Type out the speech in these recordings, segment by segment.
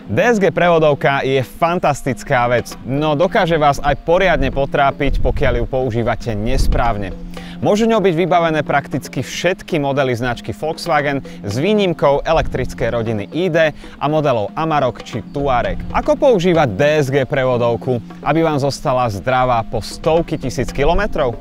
DSG prevodovka je fantastická vec, no dokáže vás aj poriadne potrápiť, pokiaľ ju používate nesprávne. Môžu ňou byť vybavené prakticky všetky modely značky Volkswagen s výnimkou elektrickej rodiny ID a modelov Amarok či Touareg. Ako používať DSG prevodovku, aby vám zostala zdravá po stovky tisíc kilometrov?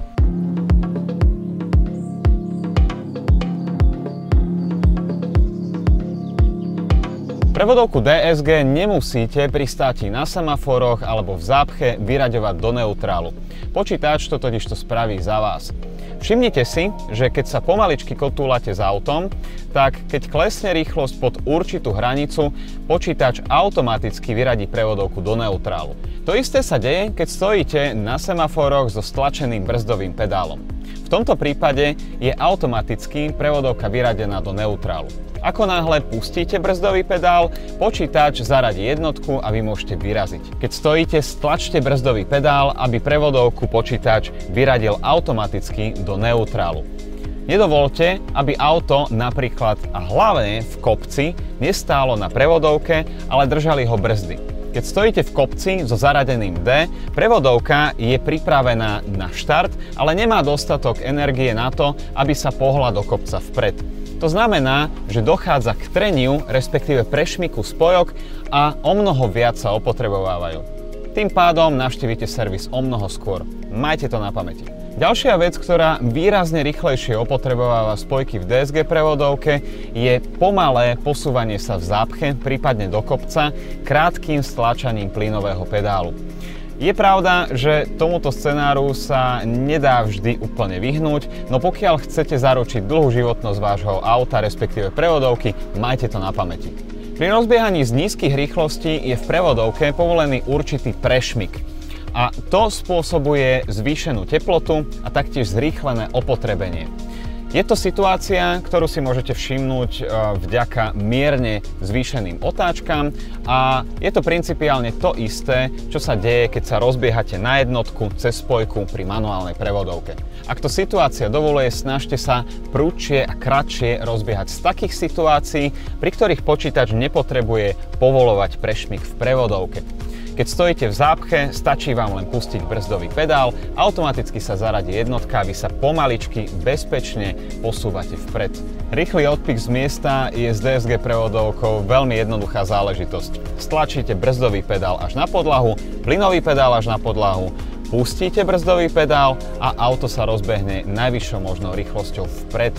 Prevodovku DSG nemusíte pri státi na semaforoch alebo v zápche vyraďovať do neutrálu. Počítač to totižto spraví za vás. Všimnite si, že keď sa pomaličky kotúľate s autom, tak keď klesne rýchlosť pod určitú hranicu, počítač automaticky vyradí prevodovku do neutrálu. To isté sa deje, keď stojíte na semaforoch so stlačeným brzdovým pedálom. V tomto prípade je automaticky prevodovka vyradená do neutrálu. Ako náhle pustíte brzdový pedál, počítač zaradí jednotku a vy môžete vyraziť. Keď stojíte, stlačte brzdový pedál, aby prevodovku počítač vyradil automaticky do neutrálu. Nedovolte, aby auto napríklad a hlavne v kopci nestálo na prevodovke, ale držali ho brzdy. Keď stojíte v kopci so zaradeným D, prevodovka je pripravená na štart, ale nemá dostatok energie na to, aby sa pohla do kopca vpred. To znamená, že dochádza k treniu, respektíve prešmiku spojok a omnoho viac sa opotrebovávajú. Tým pádom navštívite servis omnoho skôr. Majte to na pamäti. Ďalšia vec, ktorá výrazne rýchlejšie opotrebováva spojky v DSG prevodovke, je pomalé posúvanie sa v zápche, prípadne do kopca, krátkým stlačaním plynového pedálu. Je pravda, že tomuto scenáru sa nedá vždy úplne vyhnúť, no pokiaľ chcete zaručiť dlhú životnosť vášho auta, respektíve prevodovky, majte to na pamäti. Pri rozbiehaní z nízkych rýchlostí je v prevodovke povolený určitý prešmik a to spôsobuje zvýšenú teplotu a taktiež zrýchlené opotrebenie. Je to situácia, ktorú si môžete všimnúť vďaka mierne zvýšeným otáčkam a je to principiálne to isté, čo sa deje, keď sa rozbiehate na jednotku cez spojku pri manuálnej prevodovke. Ak to situácia dovoluje, snažte sa prudšie a kratšie rozbiehať z takých situácií, pri ktorých počítač nepotrebuje povolovať prešmik v prevodovke. Keď stojíte v zápche, stačí vám len pustiť brzdový pedál, automaticky sa zaradí jednotka a vy sa pomaličky, bezpečne posúvate vpred. Rýchly odpich z miesta je s DSG prevodovkou veľmi jednoduchá záležitosť. Stlačíte brzdový pedál až na podlahu, plynový pedál až na podlahu, pustíte brzdový pedál a auto sa rozbehne najvyššou možnou rýchlosťou vpred.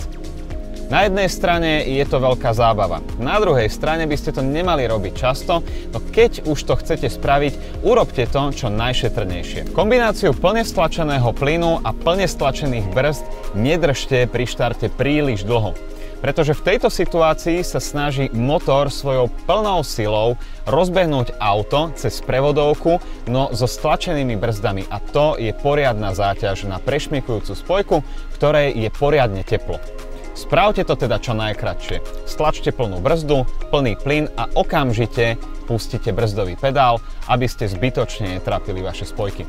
Na jednej strane je to veľká zábava, na druhej strane by ste to nemali robiť často, no keď už to chcete spraviť, urobte to čo najšetrnejšie. Kombináciu plne stlačeného plynu a plne stlačených brzd nedržte pri štarte príliš dlho, pretože v tejto situácii sa snaží motor svojou plnou silou rozbehnúť auto cez prevodovku, no so stlačenými brzdami a to je poriadna záťaž na prešmikujúcu spojku, ktorej je poriadne teplo. Spravte to teda čo najkratšie. Stlačte plnú brzdu, plný plyn a okamžite pustite brzdový pedál, aby ste zbytočne netrapili vaše spojky.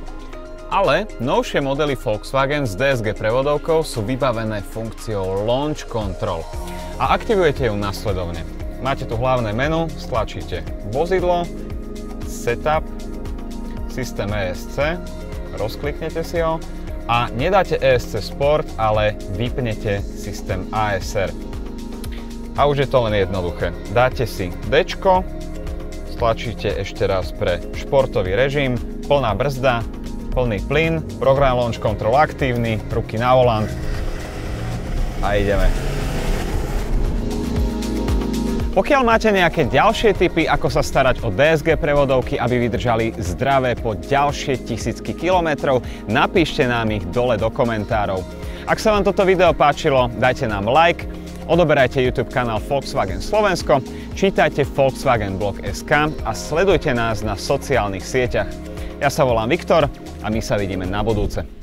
Ale novšie modely Volkswagen s DSG prevodovkou sú vybavené funkciou Launch Control a aktivujete ju nasledovne. Máte tu hlavné menu, stlačíte vozidlo, Setup, systém ESC, rozkliknete si ho a nedáte ESC Sport, ale vypnete systém ASR. A už je to len jednoduché. Dáte si Dčko, stlačíte ešte raz pre športový režim, plná brzda, plný plyn, program Launch Control aktívny, ruky na volant a ideme. Pokiaľ máte nejaké ďalšie tipy, ako sa starať o DSG prevodovky, aby vydržali zdravé po ďalšie tisícky kilometrov, napíšte nám ich dole do komentárov. Ak sa vám toto video páčilo, dajte nám like, odoberajte YouTube kanál Volkswagen Slovensko, čítajte volkswagenblog.sk a sledujte nás na sociálnych sieťach. Ja sa volám Viktor a my sa vidíme na budúce.